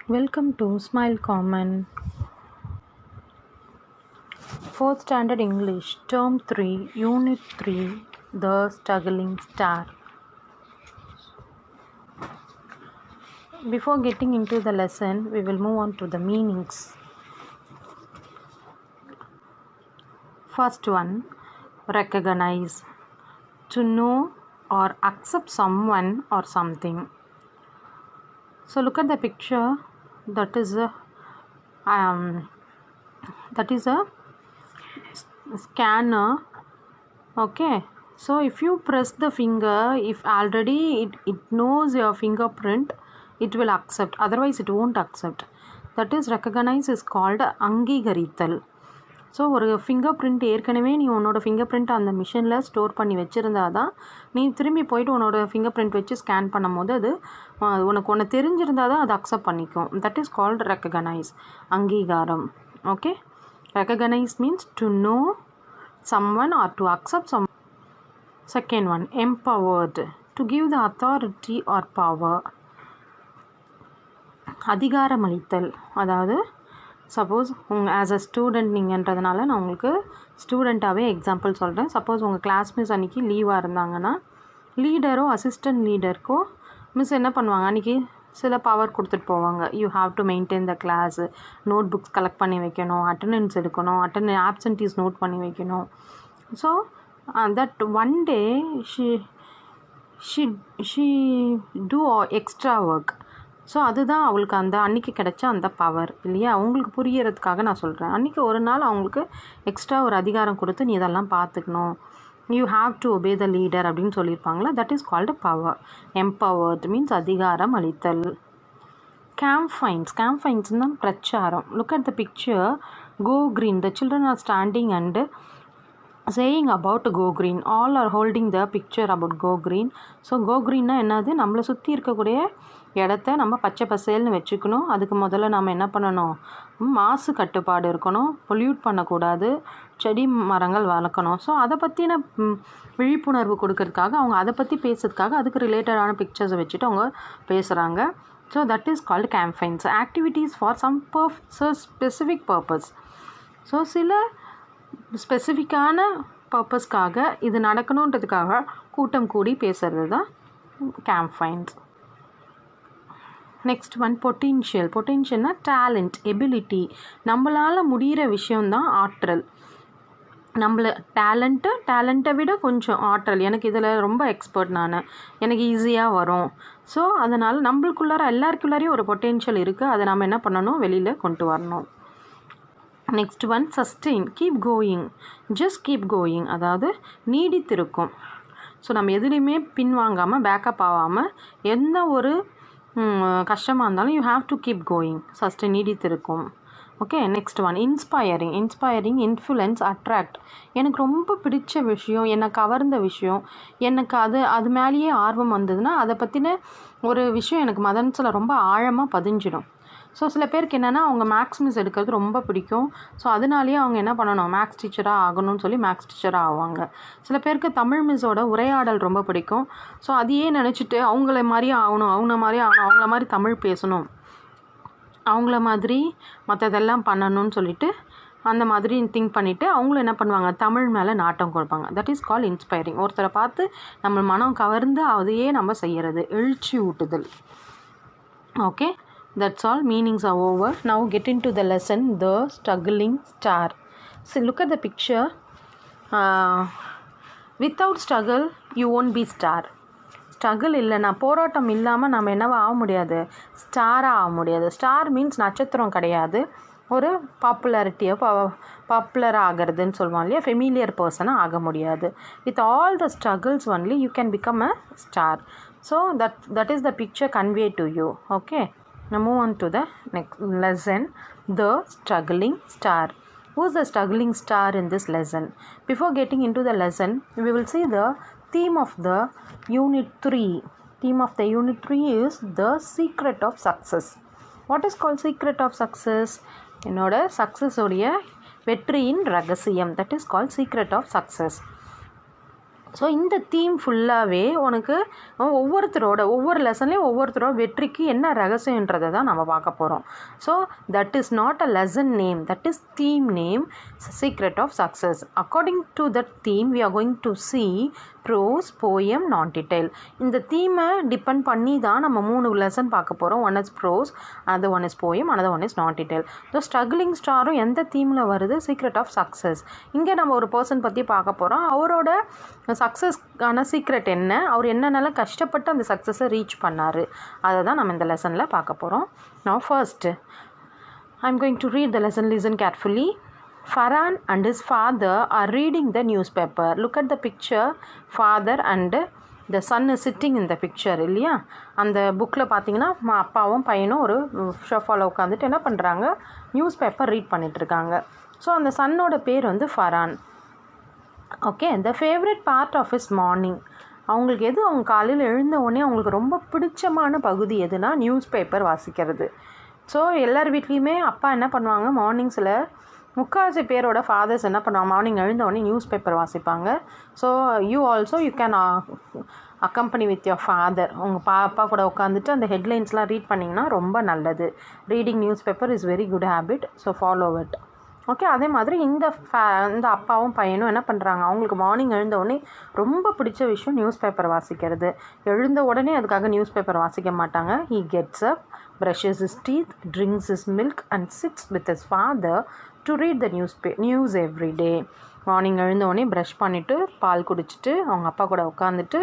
Welcome to Smile Common. 4th Standard English, Term 3, Unit 3, The Struggling Star. Before getting into the lesson, we will move on to the meanings. First one, recognize. To know or accept someone or something. So look at the picture. That is a scanner. Okay, so if you press the finger, if already it knows your fingerprint, it will accept, otherwise it won't accept. That is, recognize is called அங்கீகரித்தல். So ஒரு finger print ஏற்கனவே நீ உன்னோட finger print அந்த மிஷினில் store பண்ணி வச்சுருந்தா தான் நீ திரும்பி போயிட்டு உன்னோட ஃபிங்கர் பிரிண்ட் வச்சு ஸ்கேன் பண்ணும் போது அது உனக்கு ஒன்று தெரிஞ்சிருந்தால் தான் அது அக்செப்ட் பண்ணிக்கும். தட் இஸ் கால்டு ரெக்ககனைஸ், அங்கீகாரம். Okay, recognise means to know someone or to accept some. Second one, empowered, to give the authority or power. அதிகாரமளித்தல், அதாவது சப்போஸ் ஆஸ் அ ஸ்டூடெண்ட் நீங்கன்றதுனால நான் உங்களுக்கு ஸ்டூடெண்ட்டாகவே எக்ஸாம்பிள் சொல்கிறேன். சப்போஸ் உங்கள் கிளாஸ் மிஸ் அன்றைக்கி லீவாக இருந்தாங்கன்னா லீடரோ assistant லீடருக்கோ miss என்ன பண்ணுவாங்க, அன்றைக்கி சில பவர் கொடுத்துட்டு போவாங்க. You have to maintain the class, notebooks collect பண்ணி வைக்கணும், அட்டண்டன்ஸ் எடுக்கணும், ஆப்சன்டீஸ் நோட் பண்ணி வைக்கணும். So that one day she do extra work. So அதுதான் அவங்களுக்கு அந்த அன்றைக்கி கிடைச்ச அந்த பவர் இல்லையா. அவங்களுக்கு புரியறதுக்காக நான் சொல்கிறேன். அன்றைக்கி ஒரு நாள் அவங்களுக்கு எக்ஸ்ட்ரா ஒரு அதிகாரம் கொடுத்து நீ இதெல்லாம் பார்த்துக்கணும், you have to obey the leader அப்படின்னு சொல்லியிருப்பாங்களா. That is called power. Empowered means அதிகாரம் அளித்தல். கேம்ஃபைன்ஸ்னால் பிரச்சாரம். Look at the picture. Go green. The children are standing and saying about go green. All are holding the picture about go green. So go greenனா என்னது, நம்மளை சுற்றி இருக்கக்கூடிய இடத்த நம்ம பச்சை பசேல்னு வச்சுக்கணும். அதுக்கு முதல்ல நம்ம என்ன பண்ணணும், மாசு கட்டுப்பாடு இருக்கணும், பொல்யூட் பண்ணக்கூடாது, செடி மரங்கள் வளர்க்கணும். ஸோ அதை பற்றின விழிப்புணர்வு கொடுக்கறதுக்காக அவங்க அதை பற்றி பேசுறதுக்காக அதுக்கு ரிலேட்டடான பிக்சர்ஸை வச்சுட்டு அவங்க பேசுகிறாங்க. So that is called campaigns. Activities for some specific purpose. So சில ஸ்பெசிஃபிக்கான பர்பஸ்க்காக இது நடக்கணுன்றதுக்காக கூட்டம் கூடி பேசுகிறது தான் கேம்பெயின்ஸ். Next one, potential. பொட்டென்ஷியல்னால் டேலண்ட், எபிலிட்டி. நம்மளால் முடிகிற விஷயந்தான் ஆற்றல். டேலண்ட்டை விட கொஞ்சம் ஆற்றல், எனக்கு இதில் ரொம்ப எக்ஸ்பர்ட், எனக்கு ஈஸியாக வரும். ஸோ அதனால் நம்மளுக்குள்ளார எல்லாருக்குள்ளாரையும் ஒரு பொட்டென்ஷியல் இருக்குது. அதை நம்ம என்ன பண்ணணும், வெளியில் கொண்டு வரணும். Next one, sustain, keep going, just keep going, அதாவது நீடித்திருக்கும். ஸோ நம்ம எதுலேயுமே பின்வாங்காமல், பேக்கப் ஆகாமல், எந்த ஒரு கஷ்டமாக இருந்தாலும் you have to keep going, sustain, நீடித்திருக்கும். Okay, next one, inspiring, influence, attract. எனக்கு ரொம்ப பிடிச்ச விஷயம், என்னை கவர்ந்த விஷயம், எனக்கு அது மேலேயே ஆர்வம் வந்ததுன்னா அதை பற்றின ஒரு விஷயம் எனக்கு மனசில் ரொம்ப ஆழமாக பதிஞ்சிடும். ஸோ சில பேருக்கு என்னென்னா அவங்க மேக்ஸ் மிஸ் எடுக்கிறது ரொம்ப பிடிக்கும். ஸோ அதனாலேயே அவங்க என்ன பண்ணணும், மேக்ஸ் டீச்சராக ஆகணும்னு சொல்லி மேக்ஸ் டீச்சராக ஆவாங்க. சில பேருக்கு தமிழ் மிஸ்ஸோட உரையாடல் ரொம்ப பிடிக்கும். ஸோ அதையே நினச்சிட்டு அவங்கள மாதிரியே ஆகணும், அவங்கள மாதிரி தமிழ் பேசணும், அவங்கள மாதிரி மற்றதெல்லாம் பண்ணணும்னு சொல்லிட்டு அந்த மாதிரி திங்க் பண்ணிவிட்டு அவங்களும் என்ன பண்ணுவாங்க, தமிழ் மேலே நாட்டம் கொடுப்பாங்க. That is call inspiring. ஒருத்தரை பார்த்து நம்ம மனம் கவர்ந்து அதையே நம்ம செய்கிறது, எழுச்சி ஊட்டுதல். Okay, that's all. Meanings are over. Now get into the lesson, the struggling star. So look at the picture. Without struggle you won't be star. Struggle இல்லைன்னா, போராட்டம் இல்லாமல் நம்ம என்னவா ஆக முடியாது, ஸ்டாராக ஆக முடியாது. ஸ்டார் மீன்ஸ் நட்சத்திரம் கிடையாது, ஒரு பாப்புலர் ஆகிறதுன்னு சொல்லுவாங்க இல்லையா, ஃபெமிலியர் பர்சனாக ஆக முடியாது. With all the struggles only you can become a star. So that is the picture convey to you. Okay, now move on to the next lesson, the struggling star. Who is the struggling star in this lesson? Before getting into the lesson, we will see the theme of the unit 3. Theme of the unit 3 is the secret of success. What is called secret of success? என்னோட success உடைய வெற்றியின் ரகசியம். That is called secret of success. So இந்த theme ஃபுல்லாகவே உனக்கு ஒவ்வொரு லெசன்லேயும் ஒவ்வொருத்தரோட வெற்றிக்கு என்ன ரகசியன்றதை தான் நம்ம பார்க்க போகிறோம். So that is not a lesson name, that is theme name, secret of success. According to that theme we are going to see prose, poem, non detail. இந்த தீமை டிபெண்ட் பண்ணி தான் நம்ம 3 லெசன் பார்க்க போகிறோம். One is prose, another one is poem, another one is non detail. So struggling ஸ்டாரும் எந்த தீமில் வருது? Secret of success. இங்கே நம்ம ஒரு பர்சன் பற்றி பார்க்க போகிறோம். அவரோட சக்ஸஸ்க்கான சீக்ரெட் என்ன, அவர் என்னென்னலாம் கஷ்டப்பட்டு அந்த சக்ஸஸை ரீச் பண்ணார், அதை தான் நம்ம இந்த லெசனில் பார்க்க போகிறோம். நான் first I am going to read the lesson. Listen carefully. Farhan and his father are reading the newspaper. Look at the picture. Father and the son is sitting in the picture இல்லையா? அந்த புக்கில் பார்த்தீங்கன்னா அப்பாவும் பையனும் ஒரு ஷோஃபாவில் உட்காந்துட்டு என்ன பண்ணுறாங்க? நியூஸ் பேப்பர் ரீட் பண்ணிகிட்ருக்காங்க. ஸோ அந்த சன்னோட பேர் வந்து Farhan. Okay, the favourite part of his morning. அவங்களுக்கு எது, அவங்க காலையில் எழுந்த உடனே அவங்களுக்கு ரொம்ப பிடிச்சமான பகுதி எதுனா நியூஸ் பேப்பர் வாசிக்கிறது. ஸோ எல்லார் வீட்லேயுமே அப்பா என்ன பண்ணுவாங்க, மார்னிங்ஸில் முக்கால்வாசி பேரோட ஃபாதர்ஸ் என்ன பண்ணுவாங்க, மார்னிங் எழுந்த உடனே நியூஸ் பேப்பர் வாசிப்பாங்க. So you can accompany with your father. உங்கள் அப்பா கூட உட்காந்துட்டு அந்த ஹெட்லைன்ஸ்லாம் ரீட் பண்ணிங்கன்னா ரொம்ப நல்லது. Reading news paper is very good habit. So follow it. Okay, அதே மாதிரி இந்த அப்பாவும் பையனும் என்ன பண்ணுறாங்க, அவங்களுக்கு மார்னிங் எழுந்த உடனே ரொம்ப பிடிச்ச விஷயம் நியூஸ் பேப்பர் வாசிக்கிறது. எழுந்த உடனே அதுக்காக நியூஸ் பேப்பர் வாசிக்க மாட்டாங்க. He gets up, brushes his teeth, drinks his milk and sits with his father to read the news every day. Morning எழுந்தோடனே ப்ரஷ் பண்ணிவிட்டு பால் குடிச்சிட்டு அவங்க அப்பா கூட உட்காந்துட்டு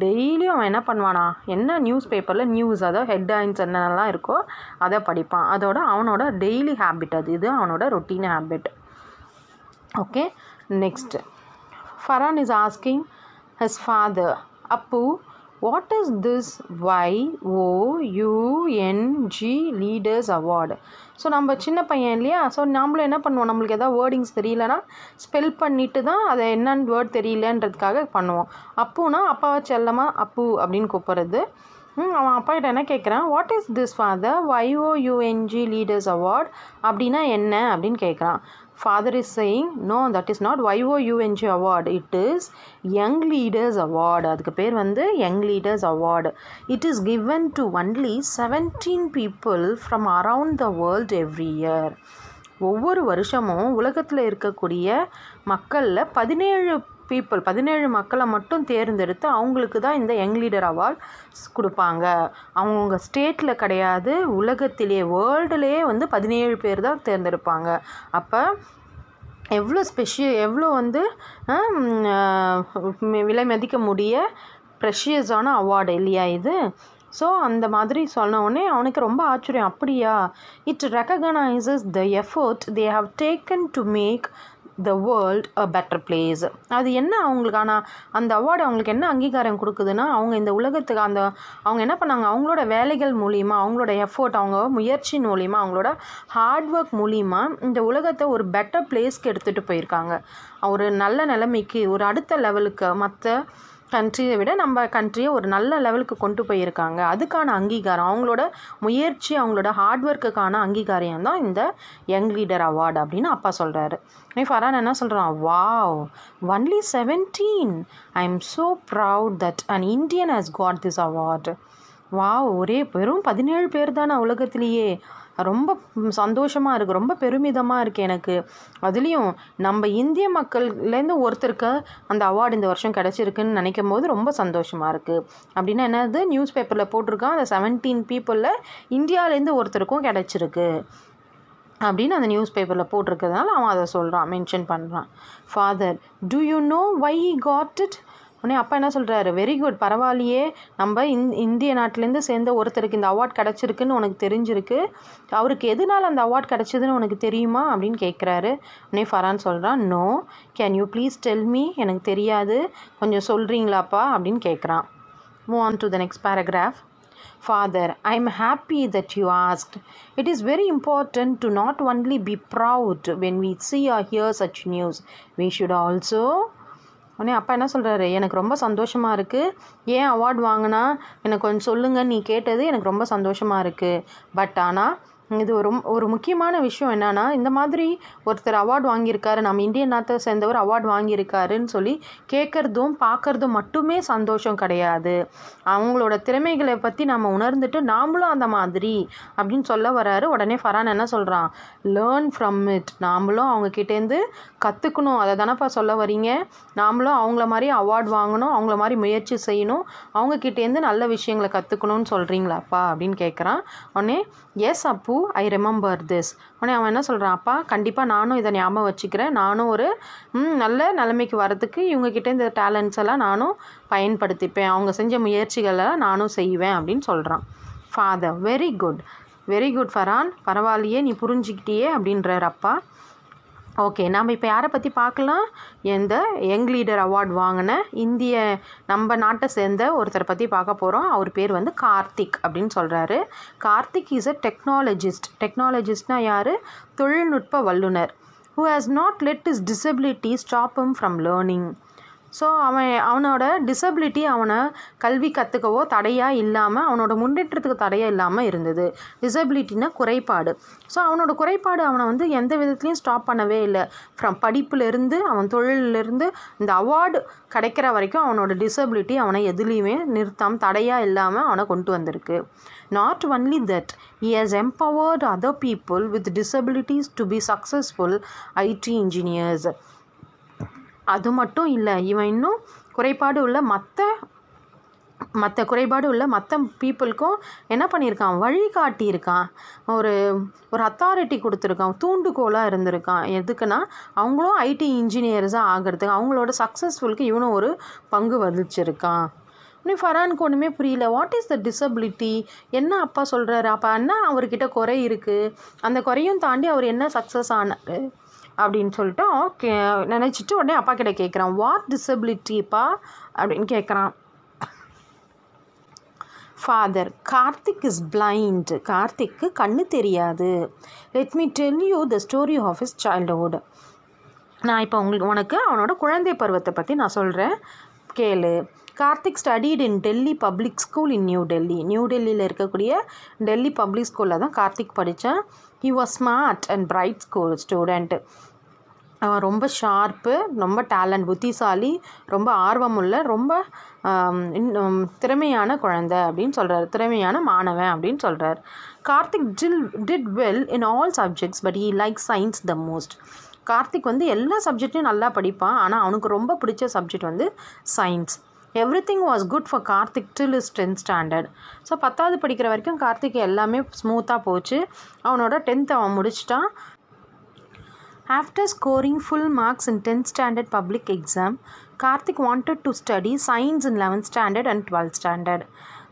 டெய்லியும் அவன் என்ன பண்ணுவானா, என்ன நியூஸ் பேப்பரில் நியூஸ், அதாவது ஹெட்லைன்ஸ் என்னென்னலாம் இருக்கோ அதை படிப்பான். அதோட அவனோட டெய்லி ஹேபிட் அது. இது அவனோட routine habit. Okay, next Farhan is asking his father, அப்பு, what is this YOUNG leaders award? So நம்ம சின்ன பையன் இல்லையா, ஸோ நம்மளும் என்ன பண்ணுவோம், நம்மளுக்கு எதாவது வேர்டிங்ஸ் தெரியலனா ஸ்பெல் பண்ணிவிட்டு தான் அதை என்னென்னு வேர்ட் தெரியலன்றதுக்காக பண்ணுவோம். அப்புனா அப்பாவை செல்லமாக அப்பு அப்படின்னு கூப்பிட்றது. அவன் அப்பா கிட்ட என்ன கேட்குறான், what is this father YOUNG leaders award அப்படின்னா என்ன அப்படின்னு கேட்குறான். Father is saying, no, that is not YOUNG award, it is Young Leaders Award. அதுக்கு பேர் வந்து Young Leaders Award. It is given to only 17 people from around the world every year. ஒவ்வொரு வருஷமும் உலகத்தில் இருக்கக்கூடிய மக்களில் 17 மக்களை மட்டும் தேர்ந்தெடுத்து அவங்களுக்கு தான் இந்த யங் லீடர் அவார்ட் கொடுப்பாங்க. அவங்க ஸ்டேட்டில் கிடையாது, உலகத்திலே வேர்ல்டுலேயே வந்து 17 பேர் தான் தேர்ந்தெடுப்பாங்க. அப்போ எவ்வளோ வந்து விலை மதிக்க முடிய ப்ரெஷியஸான அவார்டு இல்லையா இது? ஸோ அந்த மாதிரி சொன்ன உடனே அவனுக்கு ரொம்ப ஆச்சரியம். அப்படியா? It recognises the effort they have taken to make the world a better place. அது என்ன அவங்களுக்கான அந்த அவார்டு அவங்களுக்கு என்ன அங்கீகாரம் கொடுக்குதுன்னா, அவங்க இந்த உலகத்துக்கு அவங்க என்ன பண்ணாங்க, அவங்களோட வேலைகள் மூலிமா, அவங்களோட எஃபோர்ட், அவங்க முயற்சியின் மூலிமா, அவங்களோட ஹார்ட் ஒர்க் மூலிமா இந்த உலகத்தை ஒரு பெட்டர் பிளேஸ்க்கு எடுத்துகிட்டு போயிருக்காங்க. ஒரு நல்ல நிலைமைக்கு, ஒரு அடுத்த லெவலுக்கு, மற்ற கண்ட்ரியை விட நம்ம கண்ட்ரியை ஒரு நல்ல லெவலுக்கு கொண்டு போயிருக்காங்க. அதுக்கான அங்கீகாரம், அவங்களோட முயற்சி, அவங்களோட ஹார்ட் ஒர்க்குக்கான அங்கீகாரம் தான் இந்த யங் லீடர் அவார்டு அப்படின்னு அப்பா சொல்கிறாரு. ஃபரான் என்ன சொல்கிறான், wow, only 17, I am so proud that an Indian has got this award. Wow, வெறும் 17 பேர் தானே உலகத்திலேயே, ரொம்ப சந்தோஷமாக இருக்குது, ரொம்ப பெருமிதமாக இருக்குது எனக்கு. அதுலேயும் நம்ம இந்திய மக்கள்லேருந்து ஒருத்தருக்கு அந்த அவார்டு இந்த வருஷம் கிடச்சிருக்குன்னு நினைக்கும் போது ரொம்ப சந்தோஷமாக இருக்குது. அப்படின்னா என்னது, நியூஸ் பேப்பரில் போட்டிருக்கான், அந்த 17 பீப்புளில் இந்தியாவிலேருந்து ஒருத்தருக்கும் கிடச்சிருக்கு அப்படின்னு அந்த நியூஸ் பேப்பரில் போட்டிருக்கிறதுனால அவன் அதை சொல்கிறான், மென்ஷன் பண்ணுறான். Father, do you know why he got it? உடனே அப்பா என்ன சொல்கிறாரு, வெரி குட், பரவாயில்லையே, நம்ம இந்திய நாட்டிலேருந்து சேர்ந்த ஒருத்தருக்கு இந்த அவார்ட் கிடச்சிருக்குன்னு உனக்கு தெரிஞ்சிருக்கு, அவருக்கு எதனால் அந்த அவார்ட் கிடச்சிதுன்னு உனக்கு தெரியுமா அப்படின்னு கேட்குறாரு. உடனே ஃபரான் சொல்கிறான், no, can you please tell me, எனக்கு தெரியாது, கொஞ்சம் சொல்கிறீங்களாப்பா அப்படின்னு கேட்குறான். Move on to the next paragraph. Father, I am happy that you asked. It is very important to not only be proud when we see or hear such news. We should also. உடனே அப்பா என்ன சொல்கிறாரு, எனக்கு ரொம்ப சந்தோஷமாக இருக்குது, ஏன் award வாங்கினா எனக்கு கொஞ்சம் சொல்லுங்கள், நீ கேட்டது எனக்கு ரொம்ப சந்தோஷமாக இருக்குது, பட் ஆனால் இது ஒரு முக்கியமான விஷயம் என்னென்னா, இந்த மாதிரி ஒருத்தர் அவார்டு வாங்கியிருக்காரு, நம்ம இந்தியன் நாட்டை சேர்ந்தவர் அவார்டு வாங்கியிருக்காருன்னு சொல்லி கேட்குறதும் பார்க்குறதும் மட்டுமே சந்தோஷம் கிடையாது. அவங்களோட திறமைகளை பற்றி நம்ம உணர்ந்துட்டு நாமளும் அந்த மாதிரி அப்படின்னு சொல்ல வராரு. உடனே ஃபரான் என்ன சொல்கிறான், லேர்ன் ஃப்ரம் இட். நாமளும் அவங்கக்கிட்டேருந்து கற்றுக்கணும். அதை தானப்பா சொல்ல வரீங்க. நாமளும் அவங்கள மாதிரி அவார்டு வாங்கணும், அவங்கள மாதிரி முயற்சி செய்யணும், அவங்கக்கிட்டேருந்து நல்ல விஷயங்களை கற்றுக்கணும்னு சொல்கிறீங்களாப்பா அப்படின்னு கேட்குறான். உடனே எஸ் அப்பு, ஐ ரிமெம்பர் திஸ். உடனே அவன் என்ன சொல்கிறான், அப்பா கண்டிப்பாக நானும் இதை ஞாபகம் வச்சுக்கிறேன், நானும் ஒரு நல்ல நிலைமைக்கு வரதுக்கு இவங்கக்கிட்ட இந்த டேலண்ட்ஸ் எல்லாம் நானும் பயன்படுத்திப்பேன், அவங்க செஞ்ச முயற்சிகளெல்லாம் நானும் செய்வேன் அப்படின்னு சொல்கிறான். Father, very good, very good Farhan, பரவாயில்லையே நீ புரிஞ்சுக்கிட்டியே அப்படின்றார் அப்பா. ஓகே, நாம் இப்போ யாரை பற்றி பார்க்கலாம், இந்த யங் லீடர் அவார்டு வாங்கின நம்ம நாட்டை சேர்ந்த ஒருத்தரை பற்றி பார்க்க போகிறோம். அவர் பேர் வந்து கார்த்திக் அப்படின்னு சொல்கிறாரு. Karthik is a technologist. டெக்னாலஜிஸ்ட்னால் யார், தொழில்நுட்ப வல்லுனர். who has not let his disability stop him from learning. So அவனோட டிசபிலிட்டி அவனை கல்வி கற்றுக்கவோ தடையாக இல்லாமல், அவனோட முன்னேற்றத்துக்கு தடையாக இல்லாமல் இருந்தது. டிசபிலிட்டினா குறைபாடு. ஸோ அவனோட குறைபாடு அவனை வந்து எந்த விதத்துலையும் ஸ்டாப் பண்ணவே இல்லை. படிப்புலேருந்து அவன் தொழிலிருந்து இந்த அவார்டு கிடைக்கிற வரைக்கும் அவனோட டிசபிலிட்டி அவனை எதுலேயுமே நிறுத்தாமல் தடையாக இல்லாமல் அவனை கொண்டு வந்திருக்கு. Not only that, he has empowered other people with disabilities to be successful IT engineers. அது மட்டும் இல்லை, இவன் இன்னும் குறைபாடு உள்ள மற்ற பீப்புளுக்கும் என்ன பண்ணியிருக்கான், வழிகாட்டியிருக்கான், ஒரு அத்தாரிட்டி கொடுத்துருக்கான், தூண்டுகோலாக இருந்திருக்கான். எதுக்குன்னா அவங்களும் ஐடி இன்ஜினியர்ஸாக ஆகிறதுக்கு, அவங்களோட சக்ஸஸ்ஃபுல்க்கு இவனும் ஒரு பங்கு வகிச்சிருக்கான். இன்னும் ஃபரானுக்கு ஒன்றுமே புரியல. வாட் இஸ் த டிசபிலிட்டி, என்ன அப்பா சொல்கிறாரு, அப்போ என்ன அவர்கிட்ட குறை இருக்குது, அந்த குறையும் தாண்டி அவர் என்ன சக்ஸஸ் ஆனார் அப்படின்னு சொல்லிட்டு ஓகே நினச்சிட்டு உடனே அப்பா கிட்ட கேட்குறான், வாட் டிசபிலிட்டிப்பா அப்படின்னு கேட்குறான். Father, Karthik is blind. கார்த்திக்கு கண்ணு தெரியாது. Let me tell you the story of his childhood. நான் இப்போ உனக்கு அவனோட குழந்தை பருவத்தை பற்றி நான் சொல்கிறேன், கேளு. Karthik studied in Delhi public school in new டெல்லியில் இருக்கக்கூடிய டெல்லி பப்ளிக் ஸ்கூலில் தான் கார்த்திக் படித்தான். He was smart and bright student. அவன் ரொம்ப ஷார்ப்பு, ரொம்ப டேலண்ட், புத்திசாலி, ரொம்ப ஆர்வமுள்ள, ரொம்ப திறமையான குழந்தை அப்படின்னு சொல்கிறார், திறமையான மாணவன் அப்படின்னு சொல்கிறார். Karthik did well in all subjects but he like science the most. Karthik வந்து எல்லா சப்ஜெக்ட்டையும் நல்லா படிப்பான், ஆனால் அவனுக்கு ரொம்ப பிடிச்ச சப்ஜெக்ட் வந்து science. Everything was good for Karthik till is 10th standard. So 10வது படிக்கிற வரைக்கும் கார்த்திக் எல்லாமே ஸ்மூத்தாக போச்சு. அவனோட 10th அவன் முடிச்சிட்டான். After scoring full marks in 10th standard public exam, Karthik wanted to study science in 11th standard and 12th standard.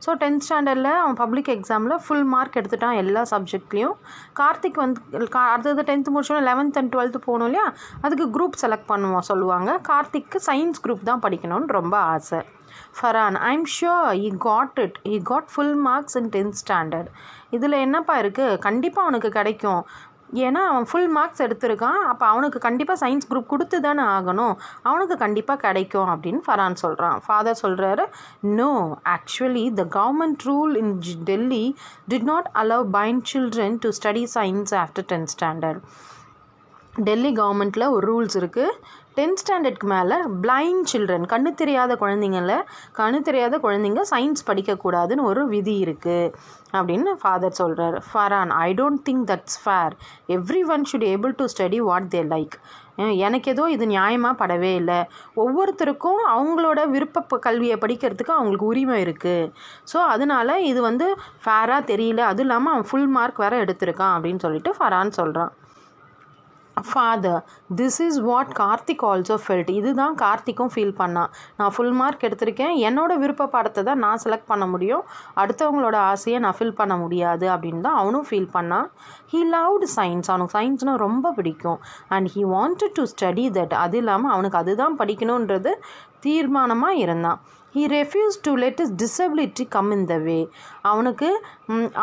So 10th ஸ்டாண்டர்டில் அவன் பப்ளிக் எக்ஸாமில் ஃபுல் மார்க் எடுத்துட்டான் எல்லா சப்ஜெக்ட்லேயும். கார்த்திக் வந்து அடுத்தது 10th முடிச்சோன்னா 11th அண்ட் 12th போகணும் இல்லையா, அதுக்கு குரூப் செலக்ட் சொல்லுவாங்க. கார்த்திக்கு சயின்ஸ் குரூப் தான் படிக்கணும்னு ரொம்ப ஆசை. Farhan, I'm sure he got full marks in 10th standard. இதில் என்னப்பா இருக்குது, கண்டிப்பாக அவனுக்கு கிடைக்கும், ஏன்னா அவன் ஃபுல் மார்க்ஸ் எடுத்திருக்கான், அப்போ அவனுக்கு கண்டிப்பாக சயின்ஸ் குரூப் கொடுத்து தானே ஆகணும், அவனுக்கு கண்டிப்பாக கிடைக்கும் அப்படின்னு ஃபரான் சொல்கிறான். ஃபாதர் சொல்கிறாரு, no, actually the government rule in Delhi did not allow blind children to study science after 10th standard. Delhi கவர்மெண்ட்டில் ஒரு ரூல்ஸ் இருக்குது, 10th ஸ்டாண்டர்டுக்கு மேலே பிளைண்ட் சில்ட்ரன், கண்ணு தெரியாத குழந்தைங்க சயின்ஸ் படிக்கக்கூடாதுன்னு ஒரு விதி இருக்குது அப்படின்னு ஃபாதர் சொல்கிறார். Farhan, I don't think that's fair. Everyone should able to study what they like. எனக்கு ஏதோ இது நியாயமாக படவே இல்லை. ஒவ்வொருத்தருக்கும் அவங்களோட விருப்ப கல்வியை படிக்கிறதுக்கு அவங்களுக்கு உரிமை இருக்குது. ஸோ அதனால் இது வந்து ஃபேராக தெரியல. அதுவும் இல்லாமல் அவன் ஃபுல் மார்க் வேறு எடுத்திருக்கான் அப்படின்னு சொல்லிட்டு ஃபரான் சொல்கிறான். Father, this is what Karthik also felt. இதுதான் கார்த்திக்கும் ஃபீல் பண்ணான். நான் ஃபுல் மார்க் எடுத்திருக்கேன், என்னோட விருப்ப பாடத்தை தான் நான் செலக்ட் பண்ண முடியும், அடுத்தவங்களோட ஆசையை நான் ஃபில் பண்ண முடியாது அப்படின்னு தான் அவனும் ஃபீல் பண்ணான். He loved science. அவனுக்கு சயின்ஸ்னால் ரொம்ப பிடிக்கும். And he wanted to study that. அது இல்லாமல் அவனுக்கு அதுதான் படிக்கணுன்றது தீர்மானமாக இருந்தான். he refused to let his disability come in the way. அவனுக்கு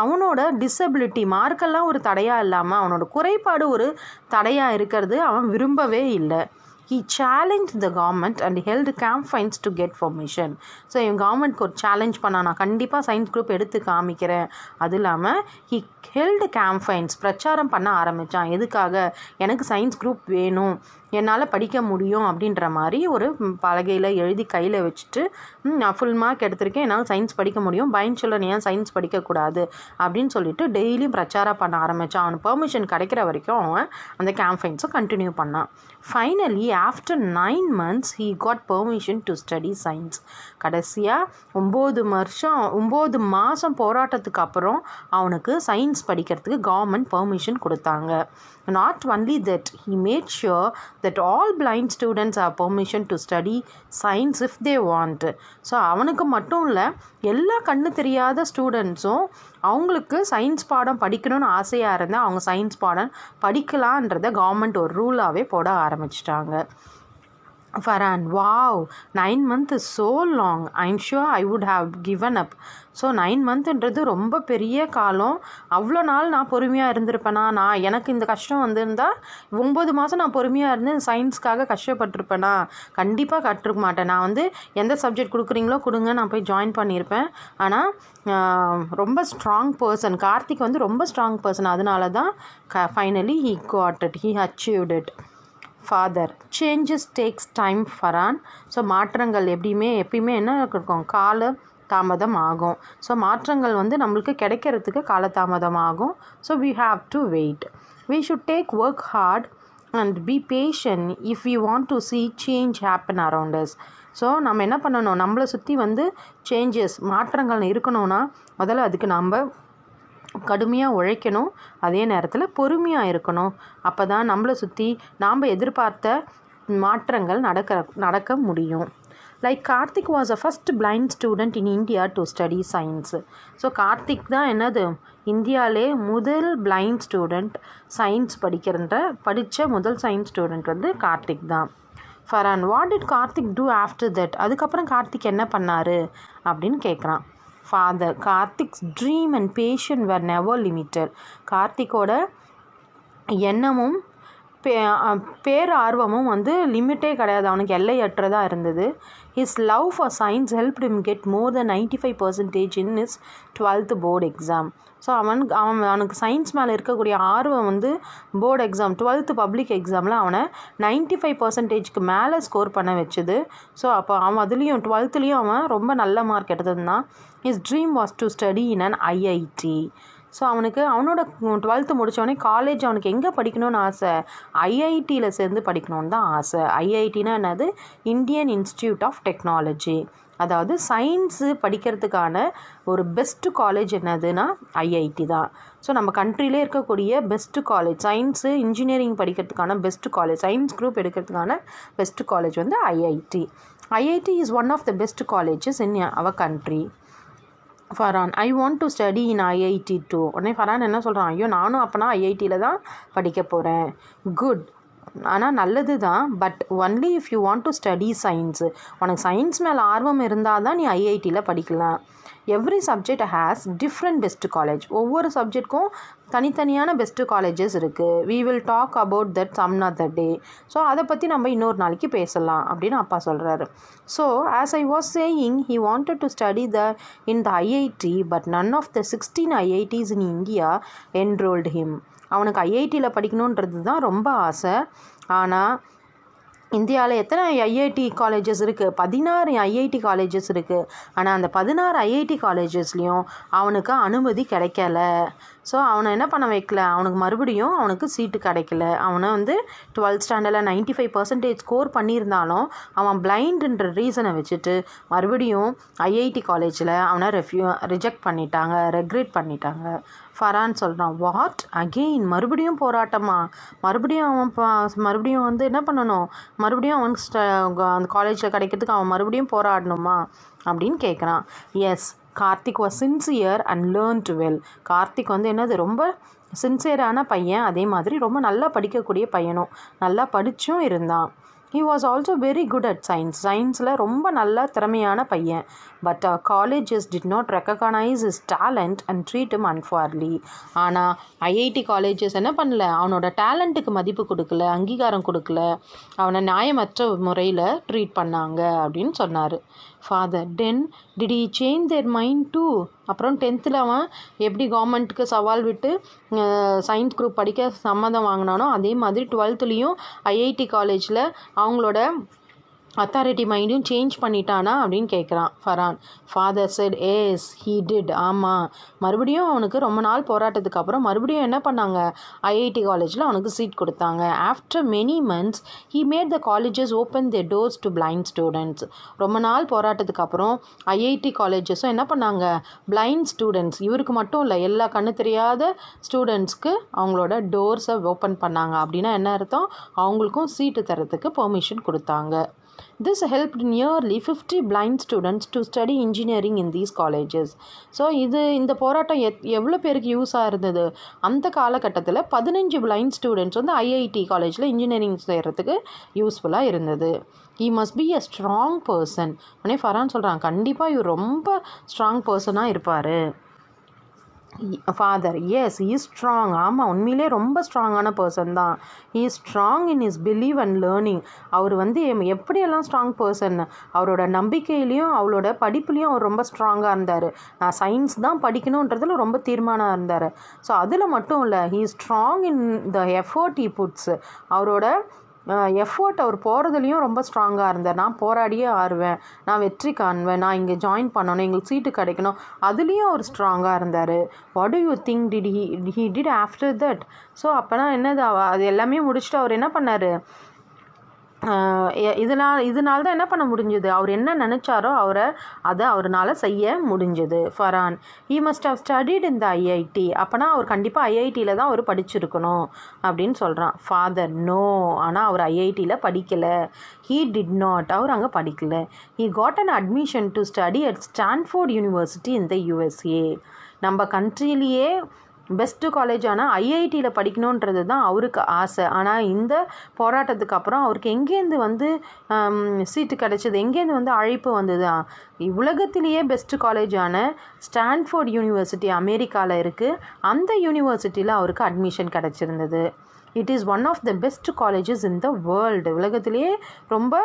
அவனோட டிசபிலிட்டி மார்க்கெல்லாம் ஒரு தடையாக இல்லாமல் அவனோட குறைபாடு ஒரு தடையாக இருக்கிறது அவன் விரும்பவே இல்லை. he challenged the government and held campaigns to get permission. So இவன் கவர்மெண்ட்க்கு ஒரு சேலஞ்ச் பண்ணா, நான் கண்டிப்பாக சயின்ஸ் குரூப் எடுத்து காமிக்கிறேன். அது இல்லாமல் he held campaigns, பிரச்சாரம் பண்ண ஆரம்பித்தான். எதுக்காக? எனக்கு சயின்ஸ் குரூப் வேணும், என்னால் படிக்க முடியும் அப்படின்ற மாதிரி ஒரு பலகையில் எழுதி கையில் வச்சுட்டு, நான் ஃபுல் மார்க் எடுத்திருக்கேன், என்னால் சயின்ஸ் படிக்க முடியும், பயன் சில்ட்ரன் ஏன் சயின்ஸ் படிக்கக்கூடாது அப்படின்னு சொல்லிட்டு டெய்லியும் பிரச்சாரம் பண்ண ஆரம்பித்தான். அவனுக்கு பெர்மிஷன் கிடைக்கிற வரைக்கும் அவன் அந்த கேம்பெயின்ஸை கண்டினியூ பண்ணான். Finally after 9 months he got permission to study science. கடைசியாக 9 மாதம் போராட்டத்துக்கு அப்புறம் அவனுக்கு சயின்ஸ் படிக்கிறதுக்கு கவர்மெண்ட் பெர்மிஷன் கொடுத்தாங்க. Not only that, he made sure that all blind students have permission to study science if they want. So அவனுக்கு மட்டும் இல்லை, எல்லா கண்ணு தெரியாத ஸ்டூடெண்ட்ஸும் அவங்களுக்கு சயின்ஸ் பாடம் படிக்கணும்னு ஆசையாக இருந்தால் அவங்க சயின்ஸ் பாடம் படிக்கலான்றதை கவர்மெண்ட் ஒரு ரூலாகவே போட ஆரம்பிச்சிட்டாங்க. Farhan, wow, 9 months is so long. I'm sure I would have given up. So 9 monthன்றது ரொம்ப பெரிய காலம். அவ்வளோ நாள் நான் பொறுமையாக இருந்திருப்பேனா? எனக்கு இந்த கஷ்டம் வந்திருந்தால் 9 மாதம் நான் பொறுமையாக இருந்து சயின்ஸ்க்காக கஷ்டப்பட்டிருப்பேனா? கண்டிப்பாக கற்றுக்க மாட்டேன். நான் எந்த சப்ஜெக்ட் கொடுக்குறீங்களோ கொடுங்க, நான் போய் ஜாயின் பண்ணியிருப்பேன். ஆனால் ரொம்ப ஸ்ட்ராங் பர்சன் கார்த்திக், ரொம்ப ஸ்ட்ராங் பர்சன். அதனால தான் finally he got it, he achieved it. Father, changes takes time Farhan. So மாற்றங்கள் எப்பயுமே என்ன இருக்கும்? கால தாமதம் ஆகும். ஸோ மாற்றங்கள் நம்மளுக்கு கிடைக்கிறதுக்கு காலதாமதம் ஆகும். So we have to wait. We should take work hard and be patient if we want to see change happen around us. So நம்ம என்ன பண்ணணும்? நம்மளை சுற்றி மாற்றங்கள் இருக்கணும்னா முதல்ல அதுக்கு நம்ம கடுமையாக உழைக்கணும், அதே நேரத்தில் பொறுமையாக இருக்கணும். அப்போ தான் நம்மளை சுற்றி நாம் எதிர்பார்த்த மாற்றங்கள் நடக்க முடியும். Like Karthik was a first blind student in India to study science. So Karthik தான் இந்தியாவிலே முதல் பிளைண்ட் ஸ்டூடெண்ட் சயின்ஸ் படித்த முதல் சயின்ஸ் ஸ்டூடெண்ட் கார்த்திக் தான். Farhan, what did Karthik do after that? அதுக்கப்புறம் கார்த்திக் என்ன பண்ணார் அப்படின்னு கேட்குறான். Father, Karthik's dream and passion were never limited. கார்த்திக்கோட எண்ணமும் பேரார்வமும் லிமிட்டே கிடையாது, அவனுக்கு எல்லையற்றதாக இருந்தது. His love for science helped him get more than 95% in his 12th board exam. So அவனுக்கு சயின்ஸ் மேலே இருக்கக்கூடிய ஆர்வம் போர்டு எக்ஸாம் 12th பப்ளிக் எக்ஸாமில் அவனை 95% மேலே ஸ்கோர் பண்ண வச்சுது. ஸோ அப்போ அவன் அதுலேயும் 12th அவன் ரொம்ப நல்ல மார்க் எடுத்ததுன்னா. His dream was to study in an IIT. So அவனோட 12th முடித்தவொடனே காலேஜ் அவனுக்கு எங்கே படிக்கணும்னு ஆசை? IITயில் சேர்ந்து படிக்கணுன்னு தான் ஆசை. IITனா என்னது? Indian institute of technology. அதாவது சயின்ஸு படிக்கிறதுக்கான ஒரு பெஸ்ட்டு காலேஜ் என்னதுன்னா IIT தான். ஸோ நம்ம கண்ட்ரியிலே இருக்கக்கூடிய பெஸ்ட்டு காலேஜ், சயின்ஸு இன்ஜினியரிங் படிக்கிறதுக்கான பெஸ்ட்டு காலேஜ், சயின்ஸ் குரூப் எடுக்கிறதுக்கான best college IIT. IIT is one of the best colleges in our country. Farhan, I want to study in IIT too. உடனே ஃபரான் என்ன சொல்கிறான்? ஐயோ, நானும் அப்போனா IITயில் தான் படிக்க போகிறேன். குட், ஆனால் நல்லது தான். But only if you want to study science. உனக்கு சயின்ஸ் மேலே ஆர்வம் இருந்தால் தான் நீ IITயில் படிக்கலாம். Every subject has different best college. ஒவ்வொரு சப்ஜெக்ட்க்கும் தனித்தனியான பெஸ்ட்டு காலேஜஸ் இருக்குது. We will talk about that some other day. So அதை பற்றி நம்ம இன்னொரு நாளைக்கு பேசலாம் அப்படின்னு அப்பா சொல்கிறாரு. So as I was saying, he wanted to study in the IIT, but none of the 16 IITs in India enrolled him. அவனுக்கு IITயில் படிக்கணுன்றது தான் ரொம்ப ஆசை. ஆனால் இந்தியாவில் எத்தனை IIT காலேஜஸ் இருக்குது? 16 IIT காலேஜஸ் இருக்குது. ஆனால் அந்த 16 IIT காலேஜஸ்லேயும் அவனுக்கு அனுமதி கிடைக்கல. ஸோ அவனை என்ன பண்ண வைக்கல? அவனுக்கு சீட்டு கிடைக்கல. அவனை 12th ஸ்டாண்டர்டில் 95% ஸ்கோர் பண்ணியிருந்தாலும் அவன் பிளைண்டுன்ற ரீசனை வச்சுட்டு மறுபடியும் IIT காலேஜில் அவனை ரிஜெக்ட் பண்ணிட்டாங்க, ரெக்ரெட் பண்ணிட்டாங்க. ஃபரான் சொல்கிறான், வாட் அகெயின்? மறுபடியும் போராட்டமா? மறுபடியும் அவன் என்ன பண்ணணும்? மறுபடியும் அவனுக்கு அந்த காலேஜில் கிடைக்கிறதுக்கு அவன் மறுபடியும் போராடணுமா அப்படின்னு கேட்குறான். Yes, Karthik was sincere and learned well. Karthik ரொம்ப சின்சியரான பையன், அதே மாதிரி ரொம்ப நல்லா படிக்கக்கூடிய பையனும், நல்லா படித்தும் இருந்தான். He was also very good at science. சயின்ஸில் ரொம்ப நல்ல திறமையான பையன். But colleges did not recognize his talent and treat him unfairly. ஆனால் ஐஐடி காலேஜஸ் என்ன பண்ணல, அவனோட டேலண்ட்டுக்கு மதிப்பு கொடுக்கல, அங்கீகாரம் கொடுக்கல, அவனை நியாயமற்ற முறையில் ட்ரீட் பண்ணாங்க அப்படின்னு சொன்னார் father. Then did he change their mind too? அப்புறம் 10th அவன் எப்படி கவர்மெண்ட்டுக்கு சவால் விட்டு சயின்ஸ் குரூப் படிக்க சம்மதம் வாங்கினானோ அதே மாதிரி 12th ஐஐடி காலேஜில் அவங்களோட அத்தாரிட்டி மைண்டும் சேஞ்ச் பண்ணிட்டானா அப்படின்னு கேட்குறான் Farhan. Father said S he did. ஆமாம், மறுபடியும் அவனுக்கு ரொம்ப நாள் போராட்டத்துக்கு அப்புறம் மறுபடியும் என்ன பண்ணாங்க, ஐஐடி காலேஜில் அவனுக்கு சீட் கொடுத்தாங்க. After many months he made the colleges open the doors to blind students. ரொம்ப நாள் போராட்டத்துக்கு அப்புறம் ஐஐடி காலேஜஸும் என்ன பண்ணாங்க, பிளைண்ட் ஸ்டூடெண்ட்ஸ், இவருக்கு மட்டும் இல்லை எல்லா கண்ணு தெரியாத ஸ்டூடெண்ட்ஸ்க்கு அவங்களோட டோர்ஸை ஓப்பன் பண்ணாங்க. அப்படின்னா என்ன அர்த்தம், அவங்களுக்கும் சீட்டு தரத்துக்கு பெர்மிஷன் கொடுத்தாங்க. This helped nearly 50 blind students to study engineering in these colleges. So இந்த போராட்டம் எவ்வளோ பேருக்கு யூஸாக இருந்தது, அந்த காலகட்டத்தில் 15 பிளைண்ட் ஸ்டூடெண்ட்ஸ் வந்து ஐஐடி காலேஜில் இன்ஜினியரிங் செய்கிறதுக்கு யூஸ்ஃபுல்லாக இருந்தது. He must be a strong person. உடனே ஃபரான் சொல்கிறான், கண்டிப்பாக இவர் ரொம்ப ஸ்ட்ராங் பர்சனாக இருப்பார். Father yes he is strong. ஆமாம், உண்மையிலே ரொம்ப ஸ்ட்ராங்கான பர்சன் தான். He is strong in is believe and learning. அவர் வந்து எப்படியெல்லாம் ஸ்ட்ராங் பர்சன், அவரோட நம்பிக்கையிலையும் அவரோட படிப்புலேயும் அவர் ரொம்ப ஸ்ட்ராங்காக இருந்தார். நான் சயின்ஸ் தான் படிக்கணுன்றதில் ரொம்ப தீர்மானம் இருந்தார். ஸோ அதில் மட்டும் இல்லை, he is strong in the effort he puts. அவரோட எஃபர்ட் அவர் போகிறதுலையும் ரொம்ப ஸ்ட்ராங்காக இருந்தார். நான் போராடியே ஆறுவேன், நான் வெற்றி காணுவேன், நான் இங்கே ஜாயின் பண்ணணும், எங்களுக்கு சீட்டு கிடைக்கணும், அதுலேயும் அவர் ஸ்ட்ராங்காக இருந்தார். What to you think did he did after that? So அப்போனா என்னது, அது எல்லாமே முடிச்சுட்டு அவர் என்ன பண்ணார், இதனால தான் என்ன பண்ண முடிஞ்சது, அவர் என்ன நினச்சாரோ அதை அவரால் செய்ய முடிஞ்சது. Farhan he must have studied in the IIT. அப்போனா அவர் கண்டிப்பாக ஐஐடியில் தான் அவர் படிச்சிருக்கணும் அப்படின்னு சொல்கிறான். ஃபாதர் நோ, ஆனால் அவர் ஐஐடியில் படிக்கலை. ஹீ டிட் நாட், அவர் அங்கே படிக்கலை. He got an admission to study at Stanford university in the USA. நம்ம கண்ட்ரிலேயே பெஸ்ட்டு காலேஜான ஐஐடியில் படிக்கணுன்றது தான் அவருக்கு ஆசை. ஆனால் இந்த போராட்டத்துக்கு அப்புறம் அவருக்கு எங்கேருந்து வந்து சீட்டு கிடச்சிது, எங்கேருந்து வந்து அழைப்பு வந்தது, உலகத்திலேயே பெஸ்ட்டு காலேஜான ஸ்டான்ஃபோர்ட் யூனிவர்சிட்டி அமெரிக்காவில் இருக்குது, அந்த யூனிவர்சிட்டியில் அவருக்கு அட்மிஷன் கிடச்சிருந்தது. It is one of the best colleges in the world. உலகத்திலேயே ரொம்ப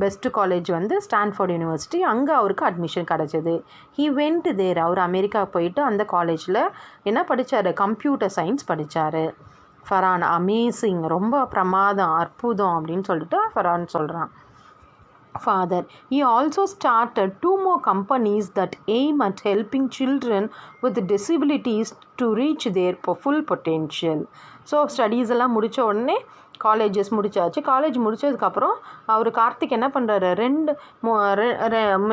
பெஸ்ட்டு காலேஜ் வந்து ஸ்டான்ஃபோர்ட் யூனிவர்சிட்டி, அங்கே அவருக்கு அட்மிஷன் கிடச்சிது. ஹீ வென்ட் தேர், அவர் அமெரிக்கா போயிட்டு அந்த காலேஜில் என்ன படித்தார், கம்ப்யூட்டர் சயின்ஸ் படித்தார். ஃபரான் அமேசிங், ரொம்ப பிரமாதம், அற்புதம் அப்படின்னு சொல்லிட்டு ஃபரான் சொல்கிறான். Father, he also started 2 more companies that aim at helping children with disabilities to reach their full potential. So studies எல்லாம் முடித்த உடனே காலேஜஸ் முடிச்சாச்சு. காலேஜ் முடித்ததுக்கப்புறம் அவர் கார்த்திக் என்ன பண்ணுறாரு,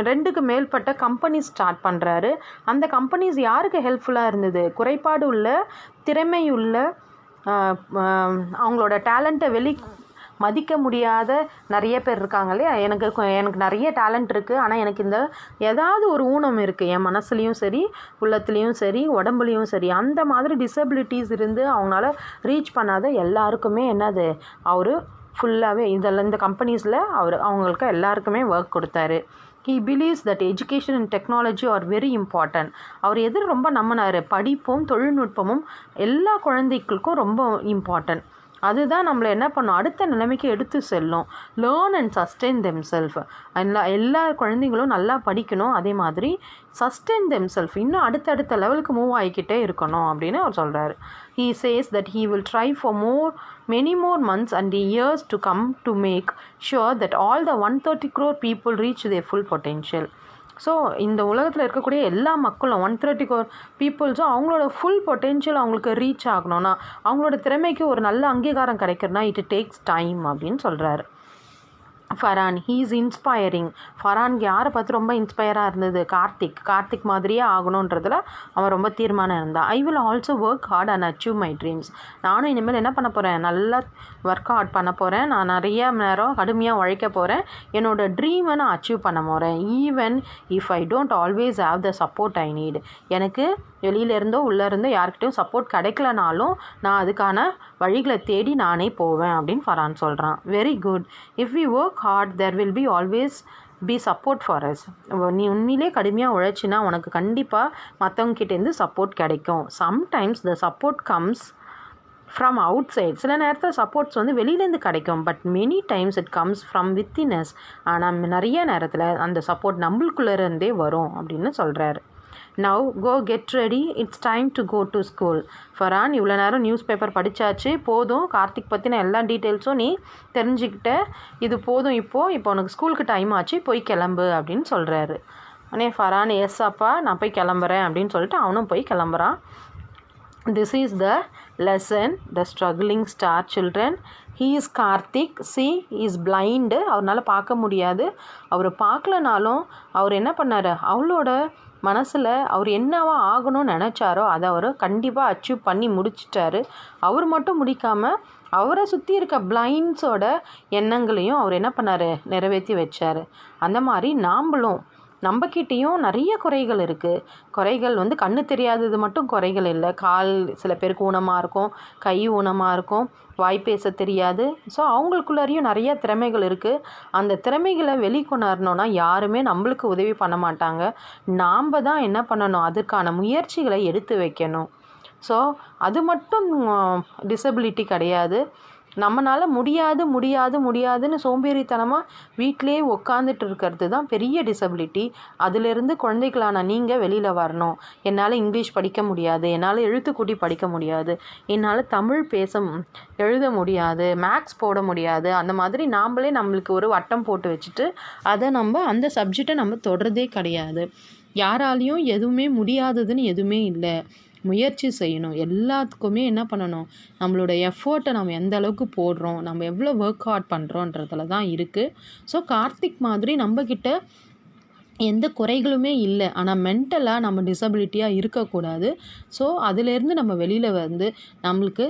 2க்கு மேற்பட்ட கம்பெனிஸ் ஸ்டார்ட் பண்ணுறாரு. அந்த கம்பெனிஸ் யாருக்கு ஹெல்ப்ஃபுல்லாக இருந்தது, குறைபாடு உள்ள, திறமையுள்ள, அவங்களோட டேலண்ட்டை மதிக்க முடியாத நிறைய பேர் இருக்காங்க இல்லையா, எனக்கு நிறைய டேலண்ட் இருக்குது, ஆனால் எனக்கு இந்த ஏதாவது ஒரு ஊனம் இருக்குது, என் மனசுலேயும் சரி, உள்ளத்துலேயும் சரி, உடம்புலேயும் சரி, அந்த மாதிரி டிசபிலிட்டிஸ் இருந்து அவங்களால ரீச் பண்ணாத எல்லாருக்குமே என்னது, அவர் ஃபுல்லாகவே இந்த கம்பெனிஸில் அவங்களுக்கு எல்லாருக்குமே ஒர்க் கொடுத்தாரு. He believes that education and technology are very important. அவர் எது ரொம்ப நம்பினார், படிப்பும் தொழில்நுட்பமும் எல்லா குழந்தைகளுக்கும் ரொம்ப இம்பார்ட்டன்ட். அதுதான் நம்மளை என்ன பண்ணும், அடுத்த நிலைமைக்கு எடுத்து செல்லும். Learn and sustain themself. எல்லா குழந்தைங்களும் நல்லா படிக்கணும், அதே மாதிரி சஸ்டெயின் தெம்செல்ஃப், இன்னும் அடுத்தடுத்த லெவலுக்கு மூவ் ஆகிக்கிட்டே இருக்கணும் அப்படின்னு அவர் சொல்கிறார். He says that he will try for many more months and years to come to make sure that all the 130 crore people reach their full potential. So இந்த உலகத்தில் இருக்கக்கூடிய எல்லா மக்களும் 130 crore பீப்புள்ஸும் அவங்களோட ஃபுல் பொட்டென்ஷியல் அவங்களுக்கு ரீச் ஆகணும்னா, அவங்களோட திறமைக்கு ஒரு நல்ல அங்கீகாரம் கிடைக்கிறதுனா இட் டேக்ஸ் டைம் அப்படின்னு சொல்கிறாரு. Farhan he is inspiring. ஃபரான்க்கு யாரை பார்த்து ரொம்ப இன்ஸ்பயராக இருந்தது? கார்த்திக் மாதிரியே ஆகணுன்றதுல அவன் ரொம்ப தீர்மானம் இருந்தான். I will also work hard and achieve my dreams. நானும் இனிமேல் என்ன பண்ண போகிறேன், நல்லா ஒர்க் ஹார்ட் பண்ண போகிறேன், நான் நிறைய நேரம் கடுமையாக உழைக்க போகிறேன், என்னோடய ட்ரீமை நான் அச்சீவ் பண்ண போகிறேன். Even if I don't always have the support I need. எனக்கு வெளியிலேருந்தோ உள்ளேருந்தோ யார்கிட்டையும் சப்போர்ட் கிடைக்கலனாலும் நான் அதுக்கான வழிகளை தேடி நானே போவேன் அப்படின்னு ஃபரான் சொல்கிறான். Very good. If we work hard there will be always be support for us. நீ உண்மையிலே கடுமையாக உழைச்சின்னா உனக்கு கண்டிப்பாக மற்றவங்ககிட்டேருந்து சப்போர்ட் கிடைக்கும். Sometimes the support comes from outside. சில நேரத்தில் சப்போர்ட்ஸ் வந்து வெளியிலேருந்து கிடைக்கும், but many times it comes from within us. ஆனால் நிறைய நேரத்தில் அந்த சப்போர்ட் நம்மளுக்குள்ளேருந்தே வரும் அப்படின்னு சொல்கிறாரு. Now go get ready, it's time to go to school. Farhan, இவ்வளோ நேரம் நியூஸ் பேப்பர் படித்தாச்சு, போதும். கார்த்திக் பற்றின எல்லா டீட்டெயில்ஸும் நீ தெரிஞ்சுக்கிட்ட, இது போதும். இப்போ உனக்கு ஸ்கூலுக்கு டைம் ஆச்சு, போய் கிளம்பு அப்படின்னு சொல்கிறாரு. உடனே ஃபரான், எஸ் அப்பா, நான் போய் கிளம்புறேன் அப்படின்னு சொல்லிட்டு அவனும் போய் கிளம்புறான். This is the lesson, the struggling star children. He is Karthik. She is blind. அவரால் பார்க்க முடியாது. அவர் பார்க்கலனாலும் அவர் என்ன பண்ணார், அவளோட மனசில் அவர் என்னவா ஆகணும்னு நினச்சாரோ அதை அவர் கண்டிப்பாக அச்சீவ் பண்ணி முடிச்சிட்டாரு. அவர் மட்டும் முடிக்காமல் அவரை சுற்றி இருக்க பிளைண்ட்ஸோட எண்ணங்களையும் அவர் என்ன பண்ணார், நிறைவேற்றி வச்சார். அந்த மாதிரி நாம்பளும் நம்மக்கிட்டேயும் நிறைய குறைகள் இருக்குது. குறைகள் வந்து கண்ணு தெரியாதது மட்டும் குறைகள் இல்லை. கால் சில பேருக்கு ஊனமாக இருக்கும், கை ஊனமாக இருக்கும், வாய் பேச தெரியாது. ஸோ அவங்களுக்குள்ளாரையும் நிறைய திறமைகள் இருக்குது. அந்த திறமைகளை வெளிக்கொணரணுன்னா யாருமே நம்மளுக்கு உதவி பண்ண மாட்டாங்க. நாம் தான் என்ன பண்ணணும், அதுக்கான முயற்சிகளை எடுத்து வைக்கணும். ஸோ அது மட்டும் டிசபிலிட்டி கிடையாது. நம்மளால் முடியாதுன்னு சோம்பேறித்தனமாக வீட்டிலே உட்காந்துட்டு இருக்கிறது தான் பெரிய டிசபிலிட்டி. அதிலிருந்து குழந்தைகளான நீங்கள் வெளியில் வரணும். என்னால் இங்கிலீஷ் படிக்க முடியாது, என்னால் எழுத்துக்கூட்டி படிக்க முடியாது, என்னால் தமிழ் எழுத முடியாது, மேக்ஸ் போட முடியாது, அந்த மாதிரி நாம்ளே நம்மளுக்கு ஒரு வட்டம் போட்டு வச்சுட்டு அதை அந்த சப்ஜெக்டை நம்ம தொடுறதே கிடையாது. யாராலையும் எதுவுமே முடியாததுன்னு எதுவுமே இல்லை. முயற்சி செய்யணும். எல்லாத்துக்குமே என்ன பண்ணணும், நம்மளோட எஃபர்ட்டை நம்ம எந்த அளவுக்கு போடுறோம், நம்ம எவ்வளோ ஒர்க் ஹார்ட் பண்ணுறோன்றதுல தான் இருக்குது. ஸோ கார்த்திக் மாதிரி நம்மக்கிட்ட எந்த குறைகளுமே இல்லை, ஆனால் மென்டலாக நம்ம டிசபிலிட்டியாக இருக்கக்கூடாது. ஸோ அதிலேருந்து நம்ம வெளியில் வந்து நம்மளுக்கு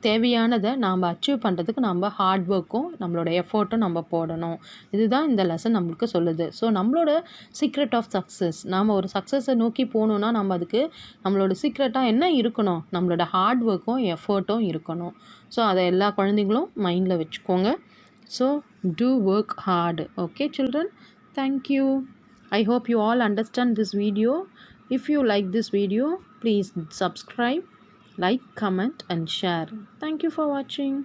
தேவையானதை நாம் அச்சீவ் பண்ணுறதுக்கு நம்ம ஹார்ட் ஒர்க்கும் நம்மளோட எஃபோர்ட்டும் நம்ம போடணும். இதுதான் இந்த லெசன் நம்மளுக்கு சொல்லுது. ஸோ நம்மளோட சீக்ரெட் ஆஃப் சக்ஸஸ், நாம் ஒரு சக்ஸஸை நோக்கி போகணுன்னா நம்ம அதுக்கு நம்மளோட சீக்ரெட்டாக என்ன இருக்கணும், நம்மளோட ஹார்ட் ஒர்க்கும் எஃபோர்ட்டும் இருக்கணும். ஸோ அதை எல்லா குழந்தைங்களும் மைண்டில் வச்சுக்கோங்க. So do work hard. Okay children, thank you. I hope you all understand this video. If you like this video, please subscribe, like, comment and share. Thank you for watching.